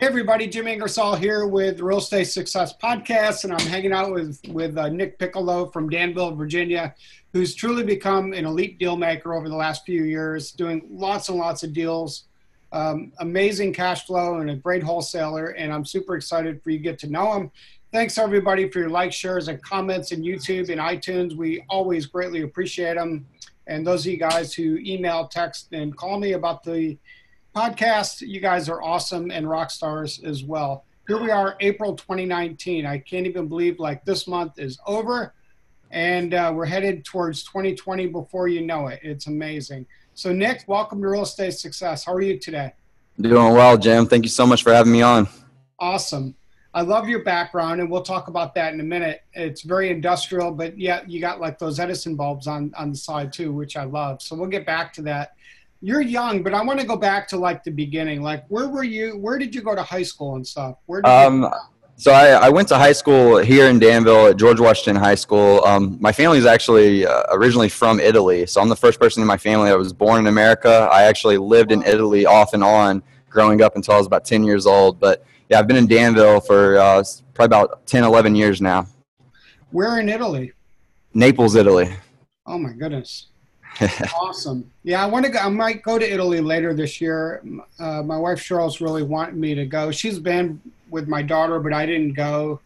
Hey everybody, Jim Ingersoll here with the Real Estate Success Podcast, and I'm hanging out with Nick Piccolo from Danville, Virginia, who's truly become an elite deal maker over the last few years, doing lots and lots of deals, amazing cash flow, and a great wholesaler, and I'm super excited for you to get to know him. Thanks everybody for your likes, shares, and comments in YouTube and iTunes. We always greatly appreciate them. And those of you guys who email, text, and call me about the podcast, you guys are awesome and rock stars as well. Here we are, April 2019. I can't even believe like this month is over and we're headed towards 2020 before you know it. It's amazing. So Nick, welcome to Real Estate Success. How are you today? Doing well, Jim. Thank you so much for having me on. Awesome. I love your background, and we'll talk about that in a minute. It's very industrial, but yeah, you got like those Edison bulbs on the side too, which I love. So we'll get back to that. You're young, but I want to go back to like the beginning. Like, where were you? Where did you go to high school and stuff? Where did So I went to high school here in Danville at George Washington High School. My family is actually originally from Italy. So I'm the first person in my family that was born in America. I actually lived in Italy off and on growing up until I was about 10 years old. But yeah, I've been in Danville for probably about 10, 11 years now. Where in Italy? Naples, Italy. Oh my goodness. Awesome. Yeah, I want to go. I might go to Italy later this year. My wife Cheryl's really wanting me to go. She's been with my daughter, but I didn't go.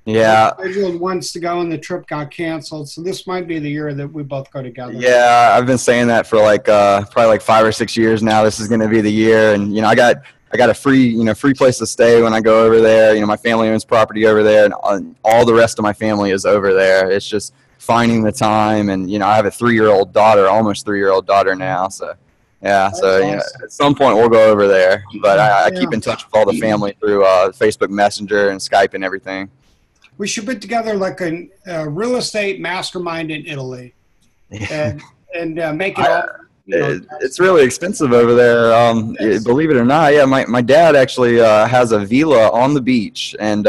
Yeah. I scheduled once to go, and the trip got canceled. So this might be the year that we both go together. Yeah, I've been saying that for like probably like 5 or 6 years now. This is going to be the year, and I got a free place to stay when I go over there. My family owns property over there, and all the rest of my family is over there. It's just finding the time, and I have a 3-year-old daughter, almost 3-year-old daughter now. So yeah, that's awesome. At some point we'll go over there. But I keep in touch with all the family through Facebook Messenger and Skype and everything. We should put together like a real estate mastermind in Italy, and make it all. It's really expensive over there. Believe it or not, yeah. My dad actually has a villa on the beach, and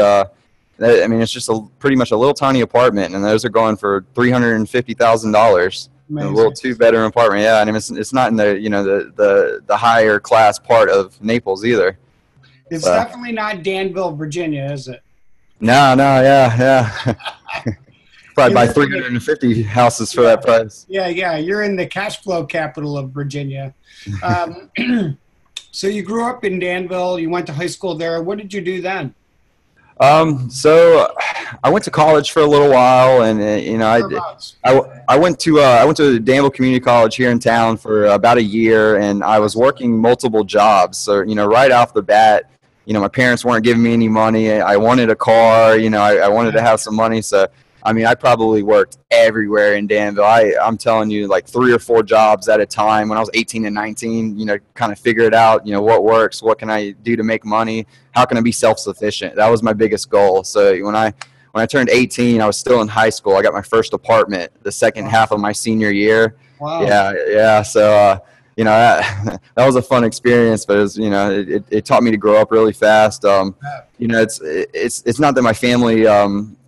it's just pretty much a little tiny apartment, and those are going for $350,000. A little 2-bedroom apartment, yeah. And it's not in the higher class part of Naples either. It's definitely not Danville, Virginia, is it? No, yeah. Probably buy 350 houses for that price. Yeah. You're in the cash flow capital of Virginia. So you grew up in Danville. You went to high school there. What did you do then? So I went to college for a little while, and I went to Danville Community College here in town for about a year, and I was working multiple jobs. So right off the bat, my parents weren't giving me any money. I wanted a car. I wanted to have some money. So I probably worked everywhere in Danville. I'm telling you, like 3 or 4 jobs at a time. When I was 18 and 19, kind of figured out, what works, what can I do to make money, how can I be self-sufficient? That was my biggest goal. So when I turned 18, I was still in high school. I got my first apartment the second half of my senior year. Wow. Yeah. So that was a fun experience, but it taught me to grow up really fast. It's not that my family.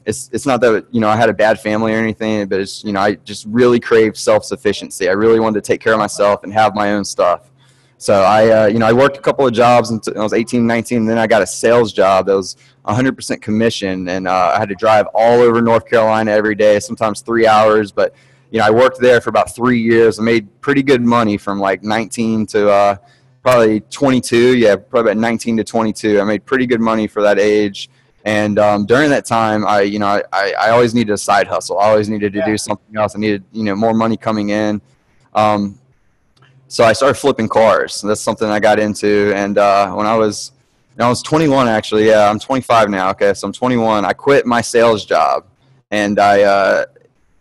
It's not that I had a bad family or anything, but it's I just really craved self-sufficiency. I really wanted to take care of myself and have my own stuff. So I worked a couple of jobs until I was 18, 19, and then I got a sales job that was 100% commission, and I had to drive all over North Carolina every day, sometimes 3 hours. But I worked there for about 3 years. I made pretty good money from like 19 to probably 22. Yeah, probably about 19 to 22. I made pretty good money for that age. And during that time, I always needed a side hustle. I always needed to do something else. I needed, more money coming in. So I started flipping cars. That's something I got into. And when I was 21, actually, yeah, I'm 25 now. Okay, so I'm 21. I quit my sales job, and I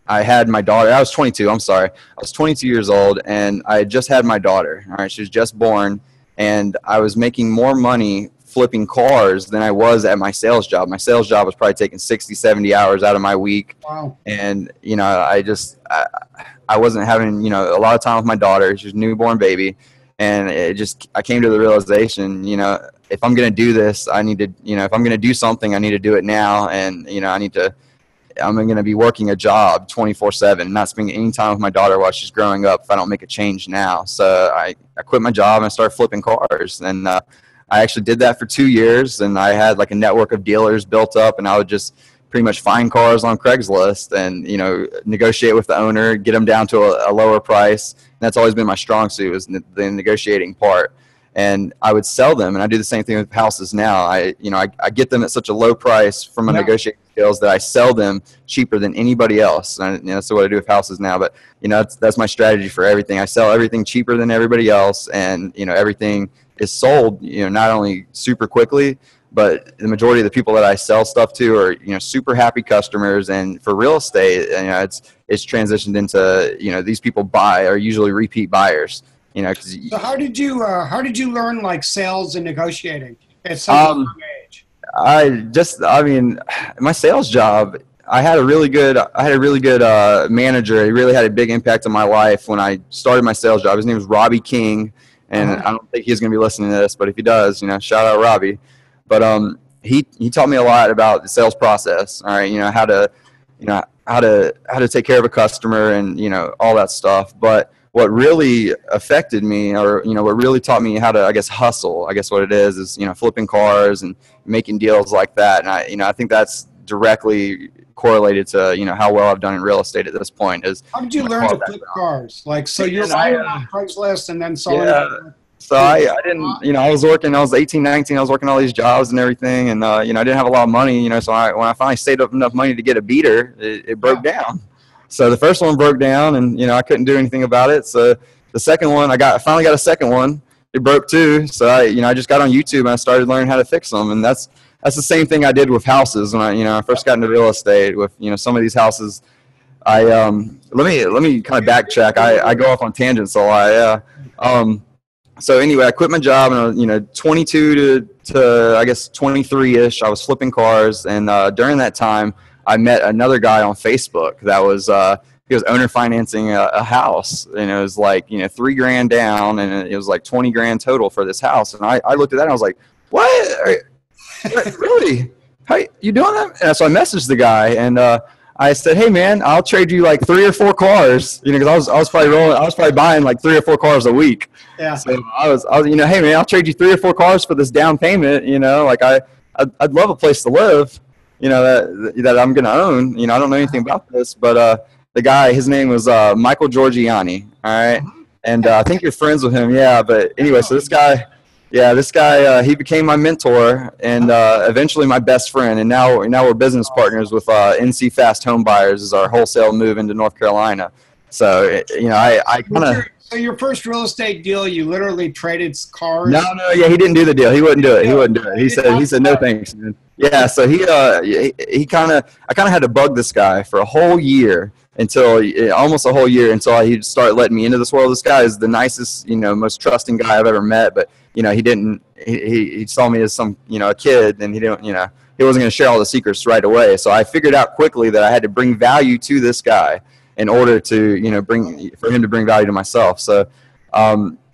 had my daughter. I was 22. I'm sorry. I was 22 years old, and I had just had my daughter. All right, she was just born, and I was making more money flipping cars than I was at my sales job. My sales job was probably taking 60, 70 hours out of my week. Wow. And, I wasn't having, a lot of time with my daughter. She was a newborn baby. And I came to the realization, if I'm going to do this, I need to, if I'm going to do something, I need to do it now. And, I'm going to be working a job 24/7, not spending any time with my daughter while she's growing up if I don't make a change now. So I quit my job and I started flipping cars. And I actually did that for 2 years, and I had like a network of dealers built up, and I would just pretty much find cars on Craigslist and, you know, negotiate with the owner, get them down to a lower price. And that's always been my strong suit, is the negotiating part. And I would sell them, and I do the same thing with houses now. I get them at such a low price from my negotiating skills that I sell them cheaper than anybody else. And that's what I do with houses now. But, you know, that's my strategy for everything. I sell everything cheaper than everybody else, and, you know, everything is sold, you know, not only super quickly, but the majority of the people that I sell stuff to are, you know, super happy customers. And for real estate, you know, it's transitioned into, you know, these people are usually repeat buyers. You know, so how did you learn like sales and negotiating at such a young age? I mean, my sales job, I had a really good manager. He really had a big impact on my life when I started my sales job. His name was Robbie King, and I don't think he's going to be listening to this, but if he does, you know, shout out Robbie. But he taught me a lot about the sales process. All right, you know, how to take care of a customer, and, you know, all that stuff. But what really affected me, or, you know, what really taught me how to, I guess, hustle, I guess what it is, you know, flipping cars and making deals like that. And I think that's directly correlated to, you know, how well I've done in real estate at this point. How did you learn to flip cars? Like, so you're on Craigslist and then selling. Yeah. So I didn't, you know, I was 18, 19, I was working all these jobs and everything. And, you know, I didn't have a lot of money, you know, so when I finally saved up enough money to get a beater, it broke down. So the first one broke down, and, you know, I couldn't do anything about it. So the second one, I finally got a second one. It broke too. So I just got on YouTube and I started learning how to fix them. And that's the same thing I did with houses when I first got into real estate. With, you know, some of these houses, let me kind of backtrack. I go off on tangents a lot. Yeah. So anyway, I quit my job, and, you know, 22 to I guess 23-ish, I was flipping cars. And during that time, I met another guy on Facebook that was he was owner financing a house, and it was like, you know, $3,000 down, and it was like 20 grand total for this house. And I looked at that and I was like, what? Really? How you doing that? And so I messaged the guy, and I said, hey man, I'll trade you like 3 or 4 cars, you know, because I was probably buying like 3 or 4 cars a week. Yeah. So I was, you know, hey man, I'll trade you 3 or 4 cars for this down payment. You know, like I'd love a place to live, you know, that I'm gonna own. You know, I don't know anything about this, but the guy, his name was Michael Giorgiani. All right, and I think you're friends with him. Yeah, but anyway, so this guy, he became my mentor, and eventually my best friend, and now we're business partners with NC Fast Home Buyers as our wholesale move into North Carolina. So, you know, I kind of. So your first real estate deal, you literally traded cars? No, yeah, he didn't do the deal. He wouldn't do it. He said no thanks, man. Yeah, so I kind of had to bug this guy for a whole year, almost a whole year, until he started letting me into this world. This guy is the nicest, you know, most trusting guy I've ever met, but, you know, he saw me as some, you know, a kid, and he didn't, you know, he wasn't going to share all the secrets right away. So I figured out quickly that I had to bring value to this guy in order to, you know, for him to bring value to myself. So,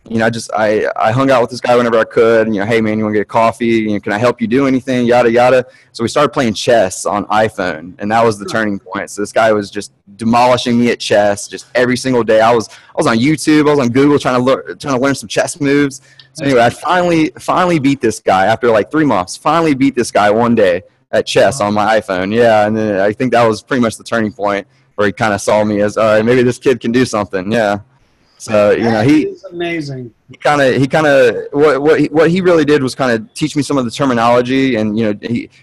you know, I hung out with this guy whenever I could, and, you know, hey man, you want to get a coffee? You know, can I help you do anything? Yada, yada. So we started playing chess on iPhone, and that was the turning point. So this guy was just demolishing me at chess just every single day. I was on YouTube, I was on Google trying to learn some chess moves. So anyway, I finally beat this guy after like 3 months. Finally beat this guy one day at chess on my iPhone. Yeah, and then I think that was pretty much the turning point where he kind of saw me as, all right, maybe this kid can do something. Yeah. So, you know, he's amazing. He kind of what he really did was kind of teach me some of the terminology, and, you know,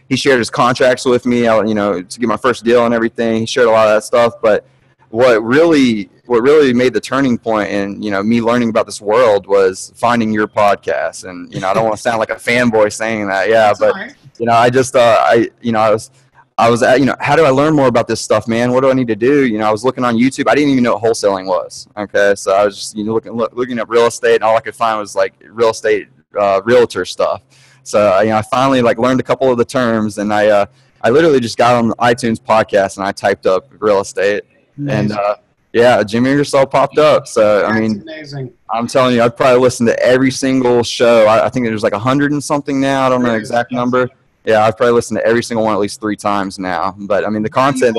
he shared his contracts with me, you know, to get my first deal and everything. He shared a lot of that stuff, but what really made the turning point in, you know, me learning about this world was finding your podcast. And, you know, I don't want to sound like a fanboy saying that. Yeah. That's but, right. You know, I was at, you know, how do I learn more about this stuff, man? What do I need to do? You know, I was looking on YouTube. I didn't even know what wholesaling was. Okay. So I was just, you know, looking up real estate, and all I could find was like real estate, realtor stuff. So, you know, I finally like learned a couple of the terms, and I literally just got on the iTunes podcast and I typed up real estate. Amazing. And, yeah, Jimmy Ingersoll popped up. So, I mean, amazing. I'm telling you, I've probably listened to every single show. I think there's like 100 and something now. I don't know the exact number. Yeah, I've probably listened to every single one at least 3 times now. But, I mean, the content.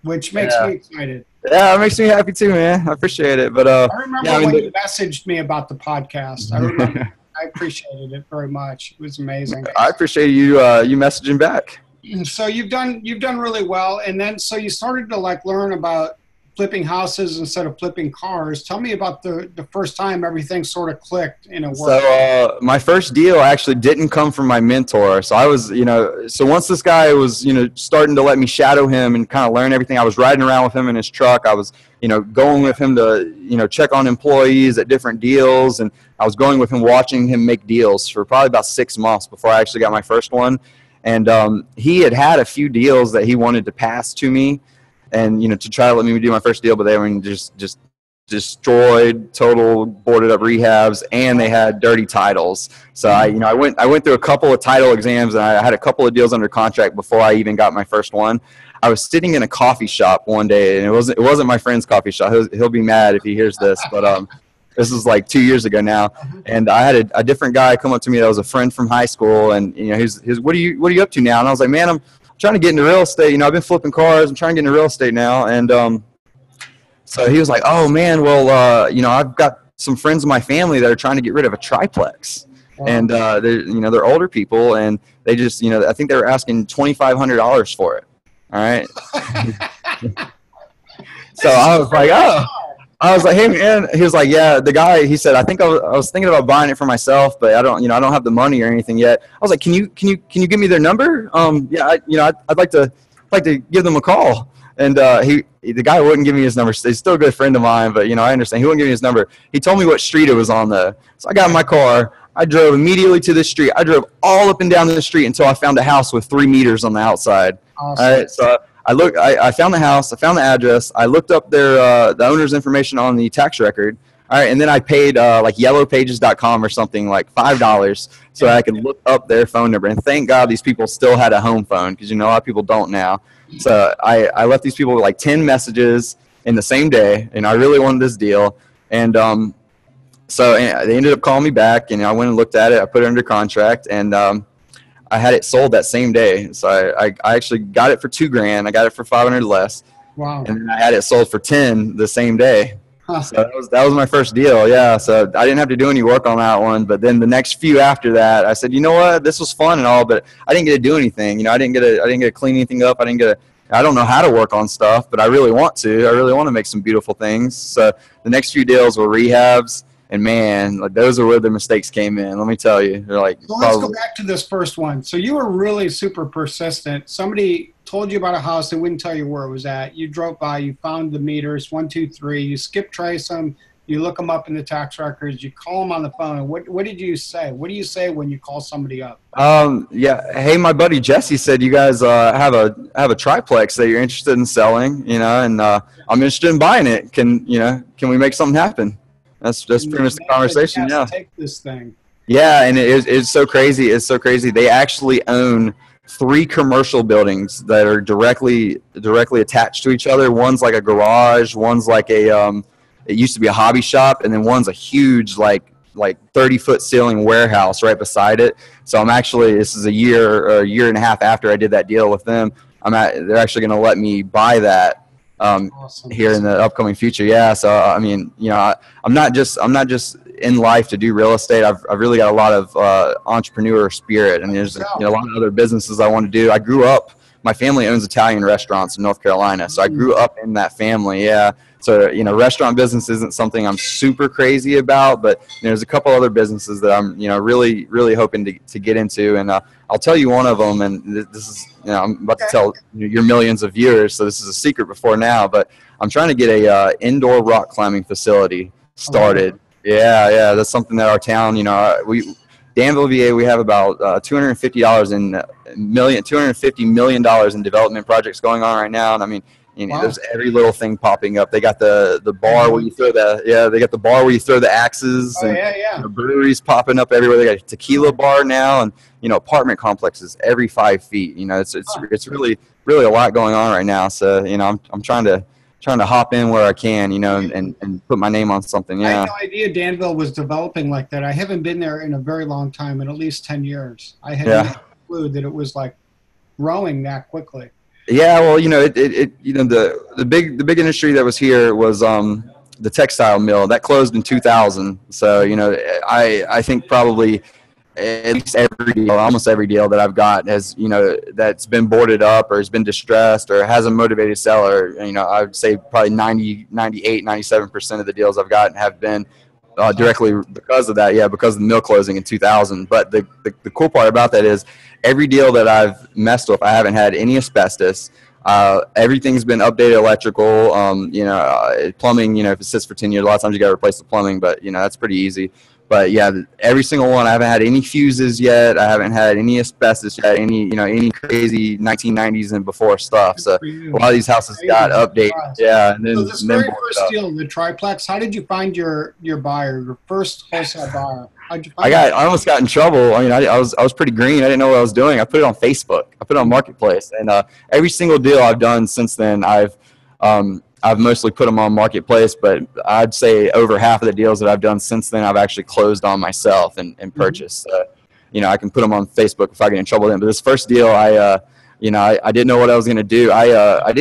Which makes me excited. Yeah, it makes me happy too, man. I appreciate it. But I remember when you messaged me about the podcast. I remember. I appreciated it very much. It was amazing. I appreciate you you messaging back. So you've done really well, and then so you started to like learn about flipping houses instead of flipping cars. Tell me about the first time everything sort of clicked in a work. So my first deal actually didn't come from my mentor. So I was, so once this guy was, starting to let me shadow him and kind of learn everything, I was riding around with him in his truck. I was, going with him to, check on employees at different deals. And I was going with him, watching him make deals for probably about 6 months before I actually got my first one. And he had a few deals that he wanted to pass to me and, to try to let me do my first deal, but they were just destroyed, total boarded up rehabs, and they had dirty titles. So I went through a couple of title exams, and I had a couple of deals under contract before I even got my first one. I was sitting in a coffee shop one day, and it wasn't my friend's coffee shop. He'll be mad if he hears this, but this is like 2 years ago now, and I had a different guy come up to me that was a friend from high school, and he's what are you up to now? And I was like, man, I'm trying to get into real estate. I've been flipping cars. I'm trying to get into real estate now, and so he was like, oh man, well I've got some friends of my family that are trying to get rid of a triplex, and they're older people, and they just I think they were asking $2,500 for it. All right. So I was like, oh. I was like, hey man, he was like, yeah, the guy, he said, I think I was thinking about buying it for myself, but I don't have the money or anything yet. I was like, can you give me their number? Yeah, I'd like to give them a call. And the guy wouldn't give me his number. He's still a good friend of mine, but I understand. He wouldn't give me his number. He told me what street it was on though. So I got in my car. I drove immediately to this street. I drove all up and down the street until I found a house with 3 meters on the outside. Awesome. All right, so I found the house, I found the address, I looked up their the owner's information on the tax record. All right, and then I paid like yellowpages.com or something, like $5 so I could look up their phone number. And thank God these people still had a home phone, because a lot of people don't now. So I left these people like 10 messages in the same day, and I really wanted this deal. And so they ended up calling me back, and I went and looked at it. I put it under contract, and I had it sold that same day. So I actually got it for $2,000. I got it for $500 less. Wow. And then I had it sold for 10 the same day. Huh. So that was my first deal. Yeah. So I didn't have to do any work on that one. But then the next few after that, I said, you know what, this was fun and all, but I didn't get to do anything. I didn't get to clean anything up. I don't know how to work on stuff, but I really want to. I really want to make some beautiful things. So the next few deals were rehabs. And man, like those are where the mistakes came in. Let me tell you, they're like. So let's go back to this first one. So you were really super persistent. Somebody told you about a house, they wouldn't tell you where it was at. You drove by, you found the meters, 1, 2, 3. You skip trace them. You look them up in the tax records. You call them on the phone. What did you say? What do you say when you call somebody up? Yeah. Hey, my buddy Jesse said you guys have a triplex that you're interested in selling. And I'm interested in buying it. Can we make something happen? That's pretty much the conversation. Yeah. Take this thing. Yeah, and it's so crazy. It's so crazy. They actually own 3 commercial buildings that are directly attached to each other. One's like a garage. One's like it used to be a hobby shop, and then one's a huge like 30-foot ceiling warehouse right beside it. So this is a year and a half after I did that deal with them. They're actually going to let me buy that. Awesome. Here in the upcoming future. Yeah. So, I'm not just in life to do real estate. I've really got a lot of entrepreneur spirit, and there's a lot of other businesses I want to do. I grew up, my family owns Italian restaurants in North Carolina. So I grew up in that family. Yeah. So, restaurant business isn't something I'm super crazy about, but there's a couple other businesses that I'm, really, really hoping to get into. And I'll tell you one of them, and this is, I'm about to tell your millions of viewers, so this is a secret before now, but I'm trying to get a indoor rock climbing facility started. Yeah, that's something that our town, Danville, VA, we have about $250 million in development projects going on right now, and there's every little thing popping up. They got the bar where you throw the axes. And breweries popping up everywhere. They got a tequila bar now, and apartment complexes every 5 feet. It's really a lot going on right now. So I'm trying to hop in where I can, and put my name on something. Yeah. I had no idea Danville was developing like that. I haven't been there in a very long time, in at least 10 years. I had no clue that it was like growing that quickly. Yeah, well, the big industry that was here was the textile mill that closed in 2000. So, you know, I think probably at least every deal, almost every deal that I've got has, you know, that's been boarded up or has been distressed or has a motivated seller. You know, I would say probably 90, 98, 97% of the deals I've gotten have been directly because of that. Yeah, because of the mill closing in 2000. But the cool part about that is every deal that I've messed with, I haven't had any asbestos. Everything's been updated electrical, you know, plumbing, you know, if it sits for 10 years, a lot of times you got to replace the plumbing, but, you know, that's pretty easy. But yeah, every single one, I haven't had any fuses yet. I haven't had any asbestos yet, any, you know, any crazy 1990s and before stuff. So a lot of these houses got updated. Yeah. And then, so this very first deal, the triplex, how did you find your buyer, your first wholesale buyer? How'd you find I almost got in trouble. I mean, I was pretty green. I didn't know what I was doing. I put it on Facebook. I put it on Marketplace. And every single deal I've done since then, I've mostly put them on Marketplace, but I'd say over half of the deals that I've done since then, I've actually closed on myself and purchased. You know, I can put them on Facebook if I get in trouble then. But this first deal, you know, I didn't know what I was going to do. I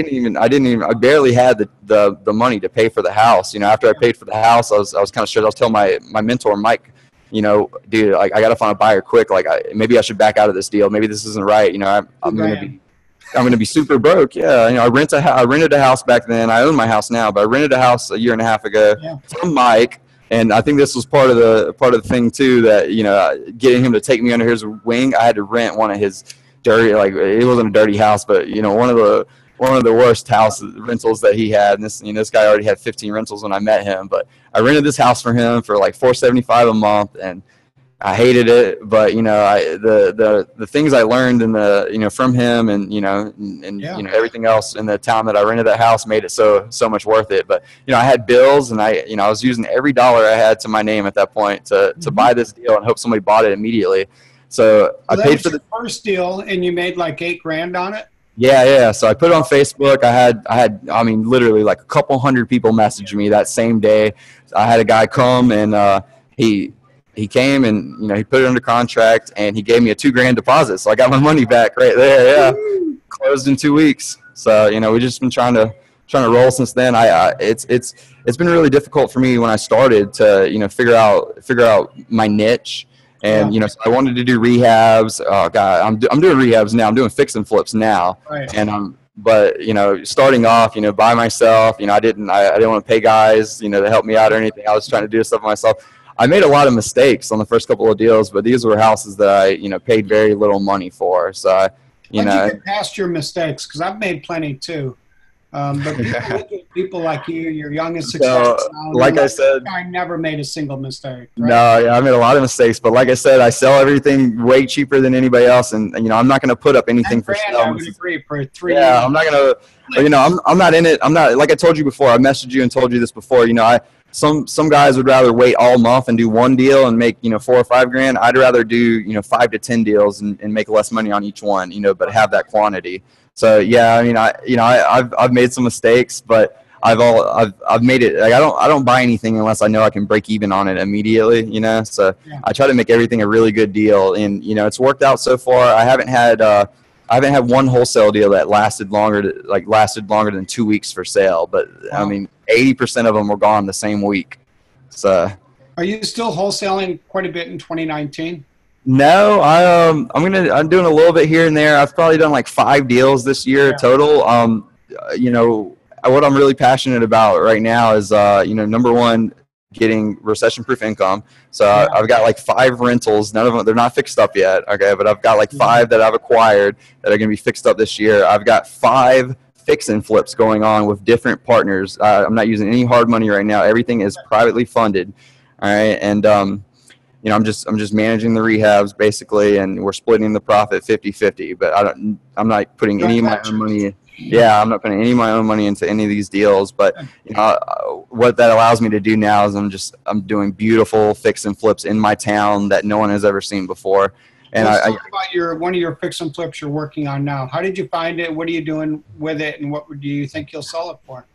barely had the money to pay for the house. You know, after I paid for the house, I was kind of stressed. I was telling my mentor, Mike, you know, dude, like, I got to find a buyer quick. Like, maybe I should back out of this deal. Maybe this isn't right. You know, I'm going to be super broke. Yeah. You know, I rented a house back then. I own my house now, but I rented a house a year and a half ago from Mike. And I think this was part of the thing too, that, you know, getting him to take me under his wing. I had to rent one of his dirty, like, it wasn't a dirty house, but, you know, one of the worst house rentals that he had. And this, you know, this guy already had 15 rentals when I met him, but I rented this house for him for like $475 a month, and I hated it. But, you know, the things I learned in you know, from him and, you know, you know, everything else in the town that I rented that house made it so much worth it. But, you know, I had bills, and I was using every dollar I had to my name at that point to buy this deal and hope somebody bought it immediately. So I paid for the first deal, and you made like $8,000 on it. Yeah. So I put it on Facebook. I mean, literally like a couple hundred people messaged me that same day. I had a guy come, and he came, and, you know, he put it under contract, and he gave me a $2,000 deposit. So I got my money back right there. Yeah. Closed in 2 weeks. So, you know, we've just been trying to roll since then. It's been really difficult for me when I started to, you know, figure out my niche. And, you know, so I wanted to do rehabs. Oh God, I'm doing rehabs now. I'm doing fix and flips now. Right. And but, you know, starting off, you know, by myself, you know, I didn't want to pay guys, you know, to help me out or anything. I was trying to do stuff myself. I made a lot of mistakes on the first couple of deals, but these were houses that I, you know, paid very little money for. So, you know, you get past your mistakes, because I've made plenty too. But people like you, you're young and successful. So, like I said, I never made a single mistake. Right? No, yeah, I made a lot of mistakes, but like I said, I sell everything way cheaper than anybody else, and you know, I'm not going to put up anything for sale. I would agree for 3 years. Yeah, I'm not going to. You know, I'm not in it. I'm not, like I told you before. I messaged you and told you this before. You know, some guys would rather wait all month and do one deal and make, you know, $4 or $5 grand. I'd rather do, you know, 5 to 10 deals and make less money on each one. You know, but have that quantity. So yeah, I mean, I've made some mistakes, but I've made it. Like, I don't buy anything unless I know I can break even on it immediately. You know, so I try to make everything a really good deal, and, you know, it's worked out so far. I haven't had one wholesale deal that lasted longer than 2 weeks for sale. But I mean, 80% of them were gone the same week. So. Are you still wholesaling quite a bit in 2019? No, I'm doing a little bit here and there. I've probably done like 5 deals this year total. You know, what I'm really passionate about right now is, you know, number one, getting recession-proof income. So I've got like 5 rentals. None of them, they're not fixed up yet. Okay. But I've got like 5 that I've acquired that are going to be fixed up this year. I've got 5 fix and flips going on with different partners. I'm not using any hard money right now. Everything is privately funded. All right. And, you know, I'm just managing the rehabs basically, and we're splitting the profit 50-50, but I'm not putting any of my own money. Yeah, I'm not putting any of my own money into any of these deals, but, you know, what that allows me to do now is I'm doing beautiful fix and flips in my town that no one has ever seen before. And let's talk about one of your fix and flips you're working on now. How did you find it? What are you doing with it? And what do you think you'll sell it for?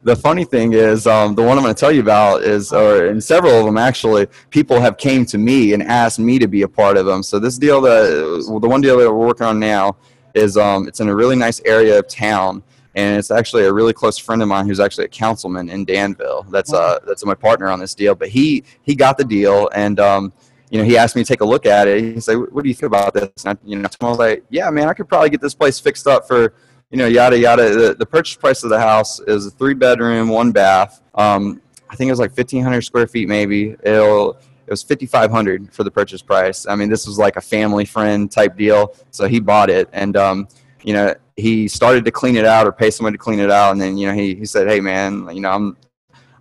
The funny thing is, the one I'm going to tell you about is, and several of them actually, people have came to me and asked me to be a part of them. So this deal, the one deal that we're working on now is, it's in a really nice area of town. and it's actually a really close friend of mine who's actually a councilman in Danville. That's my partner on this deal. But he got the deal, and he asked me to take a look at it. He said, "What do you think about this?" And I was like, "Yeah, man, I could probably get this place fixed up for, yada yada." The purchase price of the house is a 3-bedroom, 1 bath. I think it was like 1,500 square feet, maybe. It was $5,500 for the purchase price. I mean, this was like a family friend type deal. So he bought it, and he started to clean it out or pay somebody to clean it out, and then he said, "Hey, man,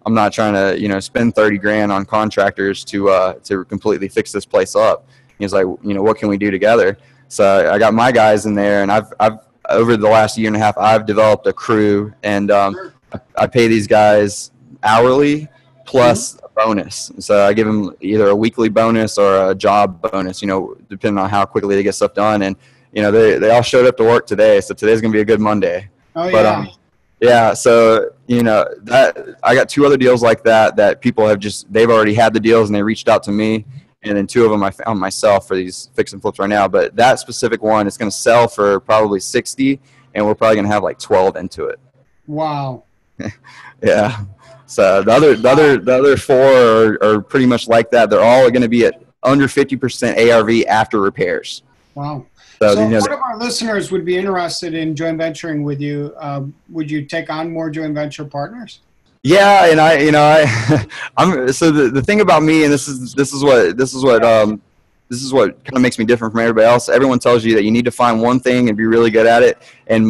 I'm not trying to spend 30 grand on contractors to completely fix this place up." He was like, "What can we do together?" So I got my guys in there, and I've over the last year and a half, I've developed a crew, and I pay these guys hourly plus a bonus. So I give them either a weekly bonus or a job bonus, depending on how quickly they get stuff done. And they all showed up to work today, so today's gonna be a good Monday. Oh yeah. But yeah, so that I got 2 other deals like that people have they've already had the deals and they reached out to me, and then 2 of them I found myself for these fix and flips right now. But that specific one is going to sell for probably 60, and we're probably going to have like 12 into it. Wow. Yeah. So the other 4 are pretty much like that. They're all going to be at under 50% ARV after repairs. Wow. So one of our listeners would be interested in joint venturing with you. Would you take on more joint venture partners? Yeah, and I'm so the thing about me, and this is what kind of makes me different from everybody else. Everyone tells you that you need to find one thing and be really good at it. And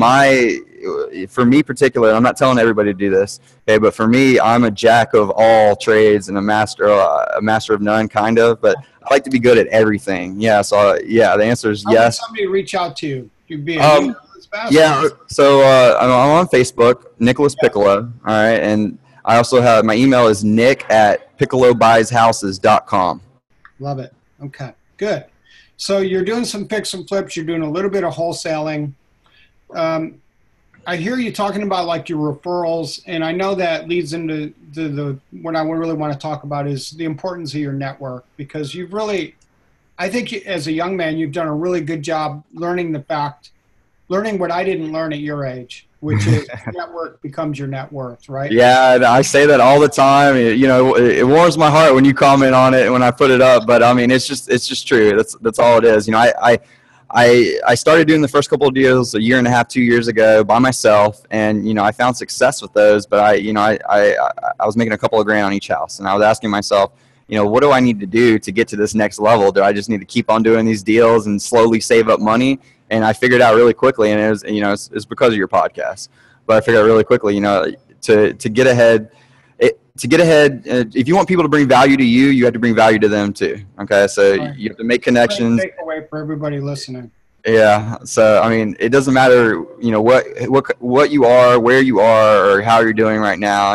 for me particular, I'm not telling everybody to do this, okay, but for me, I'm a jack of all trades and a master of none, kind of. But I like to be good at everything. Yeah. So the answer is yes. How would somebody reach out to you? You'd be yeah. So I'm on Facebook, Nicholas Piccolo. All right, and I also have my email is nick@piccolobuyshouses.com. Love it. Okay, good. So you're doing some fix and flips. You're doing a little bit of wholesaling. I hear you talking about like your referrals, and I know that leads into what I really want to talk about is the importance of your network, because I think as a young man, you've done a really good job learning what I didn't learn at your age, which is network becomes your net worth, right? Yeah, I say that all the time. It warms my heart when you comment on it when I put it up, but I mean, it's just true. That's all it is. I started doing the first couple of deals a year and a half, 2 years ago by myself, and I found success with those. But I was making a couple of grand on each house, and I was asking myself, what do I need to do to get to this next level? Do I just need to keep on doing these deals and slowly save up money? And I figured out really quickly, and it's because of your podcast. But I figured out really quickly, to get ahead. If you want people to bring value to you, you have to bring value to them too. Okay, so you have to make connections. Great takeaway for everybody listening. Yeah. So I mean, it doesn't matter, what you are, where you are, or how you're doing right now.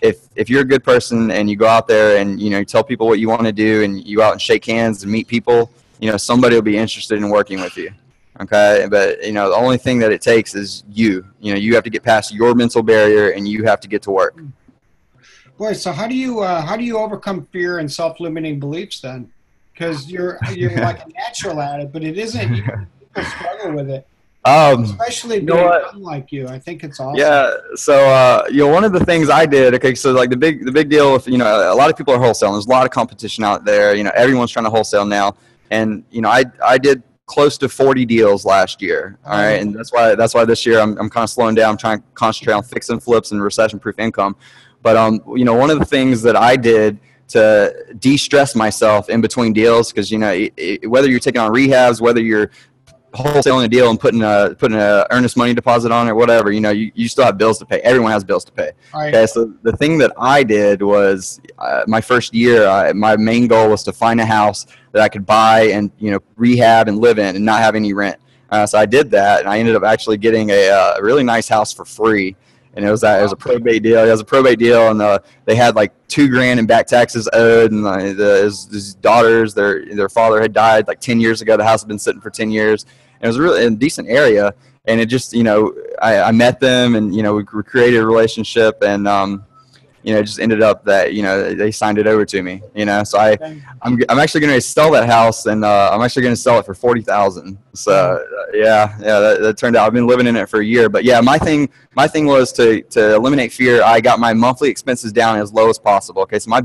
If you're a good person and you go out there and you tell people what you want to do, and you go out and shake hands and meet people, somebody will be interested in working with you. Okay, but the only thing that it takes is you have to get past your mental barrier, and you have to get to work. Boy, so how do you overcome fear and self-limiting beliefs then? Because you're like a natural at it, but it isn't. People struggle with it, especially being like you. I think it's awesome. Yeah. So one of the things I did. Okay, so like the big deal with a lot of people are wholesaling. There's a lot of competition out there. Everyone's trying to wholesale now, and I did close to 40 deals last year. All right. And that's why this year I'm kind of slowing down. I'm trying to concentrate on fix and flips and recession-proof income. But, one of the things that I did to de-stress myself in between deals, because, whether you're taking on rehabs, whether you're wholesaling a deal and putting a earnest money deposit on it, whatever, you still have bills to pay. Everyone has bills to pay. Right. Okay. So the thing that I did was my first year, my main goal was to find a house that I could buy and, rehab and live in and not have any rent. So I did that, and I ended up actually getting a really nice house for free. And it was a probate deal. It was a probate deal, and they had like $2,000 in back taxes owed, and his daughters, their father had died like 10 years ago. The house had been sitting for 10 years, and it was really in a decent area. And it just, I met them, and we created a relationship, and it just ended up that, they signed it over to me, so I'm actually going to sell that house, and I'm actually going to sell it for $40,000. So that turned out. I've been living in it for a year, but yeah, my thing was to eliminate fear. I got my monthly expenses down as low as possible. Okay, so my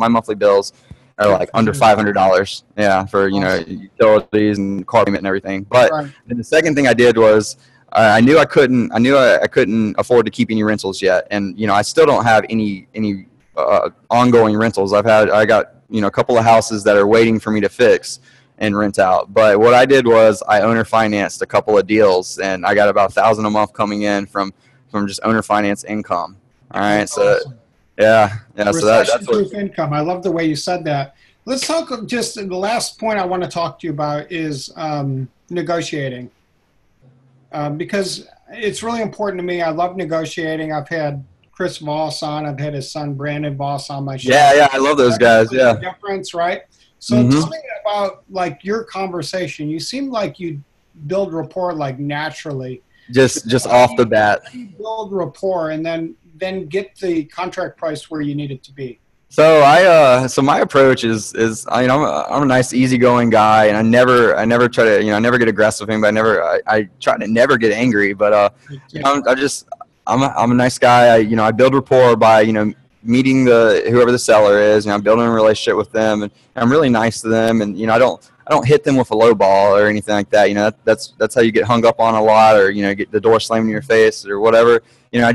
monthly bills are like under $500. Yeah, for utilities and car payment and everything. But then the second thing I did was, I knew I couldn't afford to keep any rentals yet, and I still don't have any ongoing rentals. I got a couple of houses that are waiting for me to fix and rent out. But what I did was I owner financed a couple of deals, and I got about $1,000 a month coming in from just owner finance income. All right, that's so awesome. Yeah. So that's proof income. I love the way you said that. Let's talk. Just the last point I want to talk to you about is negotiating. Because it's really important to me. I love negotiating. I've had Chris Voss on. I've had his son Brandon Voss on my show. Yeah, I love those guys. Yeah, difference, right? So tell me about like your conversation. You seem like you build rapport like naturally. Just off the bat. You build rapport and then get the contract price where you need it to be. So so my approach is I'm a nice easygoing guy, and I never try to I never get aggressive with him, but I try to never get angry, but I'm a nice guy. I build rapport by meeting whoever the seller is, I'm building a relationship with them, and I'm really nice to them, and I don't hit them with a low ball or anything like that. That's how you get hung up on a lot, or get the door slammed in your face or whatever. I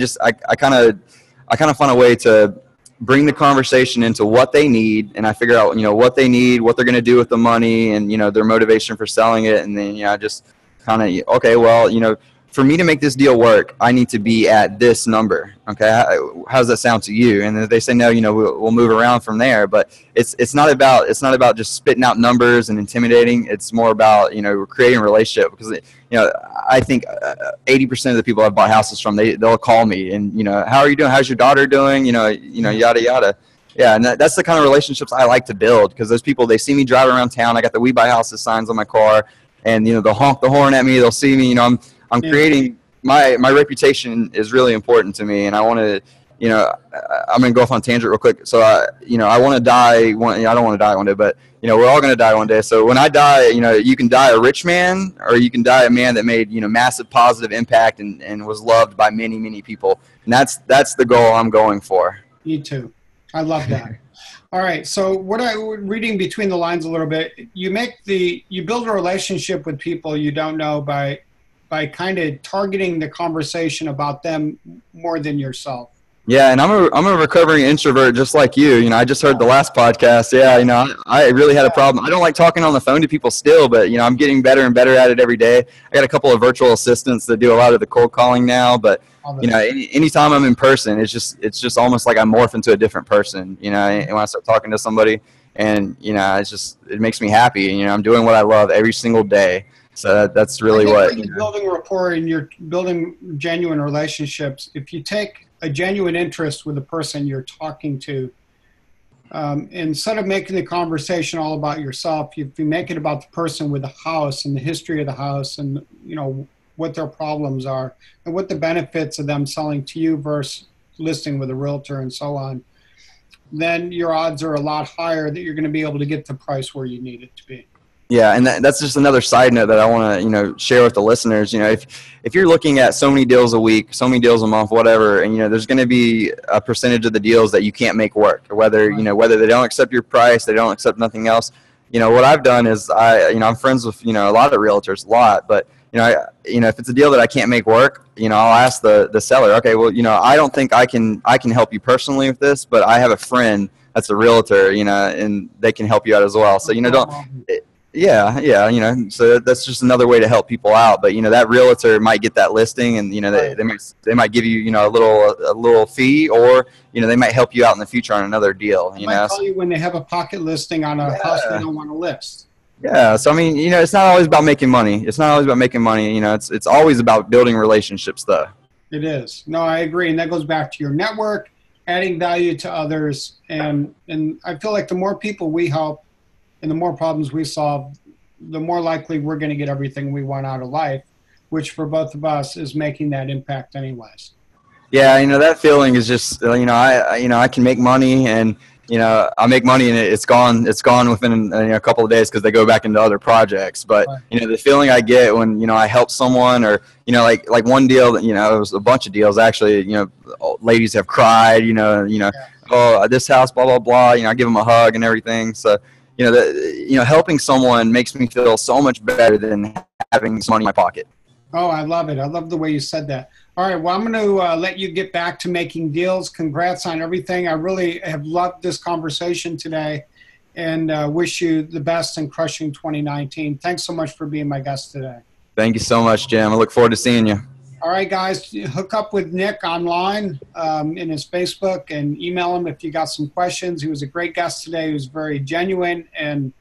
kind of find a way to bring the conversation into what they need, and I figure out, what they need, what they're going to do with the money, and, their motivation for selling it. And then, I just kind of, okay, well, for me to make this deal work, I need to be at this number. Okay. How does that sound to you? And if they say no, we'll move around from there. But it's not about just spitting out numbers and intimidating. It's more about, creating a relationship, because, I think 80% of the people I've bought houses from, they'll call me and, how are you doing? How's your daughter doing? Yada, yada. Yeah. And that's the kind of relationships I like to build, because those people, they see me drive around town. I got the We Buy Houses signs on my car, and, they'll honk the horn at me. They'll see me, I'm creating my reputation is really important to me, and I want to, I'm going to go off on a tangent real quick. So, I want to die. I don't want to die one day, but, we're all going to die one day. So when I die, you can die a rich man, or you can die a man that made, massive positive impact and was loved by many, many people. And that's the goal I'm going for. Me too. I love that. All right. So reading between the lines a little bit, you build a relationship with people you don't know by kind of targeting the conversation about them more than yourself. Yeah, and I'm a recovering introvert just like you. I just heard the last podcast. Yeah, I really had a problem. I don't like talking on the phone to people still, but I'm getting better and better at it every day. I got a couple of virtual assistants that do a lot of the cold calling now, but anytime I'm in person, it's just almost like I morph into a different person. And when I start talking to somebody, and it makes me happy. I'm doing what I love every single day. So that's really what you're building rapport, and you're building genuine relationships. If you take a genuine interest with the person you're talking to, instead of making the conversation all about yourself, if you make it about the person with the house and the history of the house, and what their problems are and what the benefits of them selling to you versus listing with a realtor and so on, then your odds are a lot higher that you're going to be able to get the price where you need it to be. Yeah, and that's just another side note that I want to share with the listeners. If you're looking at so many deals a week, so many deals a month, whatever, and there's going to be a percentage of the deals that you can't make work, whether they don't accept your price, they don't accept nothing else. What I've done is I'm friends with a lot of realtors, but if it's a deal that I can't make work, I'll ask the seller, okay, well, I don't think I can help you personally with this, but I have a friend that's a realtor, and they can help you out as well. So so that's just another way to help people out. But that realtor might get that listing, and they might give you a little fee, or they might help you out in the future on another deal. They might call you when they have a pocket listing on a house they don't want to list. Yeah, so it's not always about making money. It's always about building relationships, though. It is. No, I agree, and that goes back to your network, adding value to others, and I feel like the more people we help, and the more problems we solve, the more likely we're going to get everything we want out of life, which for both of us is making that impact anyways. Yeah, that feeling is just, I can make money, and, I make money and it's gone within a couple of days because they go back into other projects. But, the feeling I get when, I help someone, or, like one deal that, it was a bunch of deals actually, ladies have cried, oh, this house, blah, blah, blah, I give them a hug and everything. So, helping someone makes me feel so much better than having some money in my pocket. Oh, I love it. I love the way you said that. All right, well, I'm going to let you get back to making deals. Congrats on everything. I really have loved this conversation today, and wish you the best in crushing 2019. Thanks so much for being my guest today. Thank you so much, Jim. I look forward to seeing you. All right, guys, hook up with Nick online in his Facebook and email him if you got some questions. He was a great guest today. He was very genuine and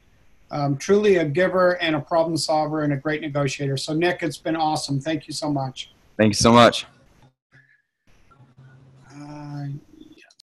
truly a giver and a problem solver and a great negotiator. So, Nick, it's been awesome. Thank you so much. Thank you so much.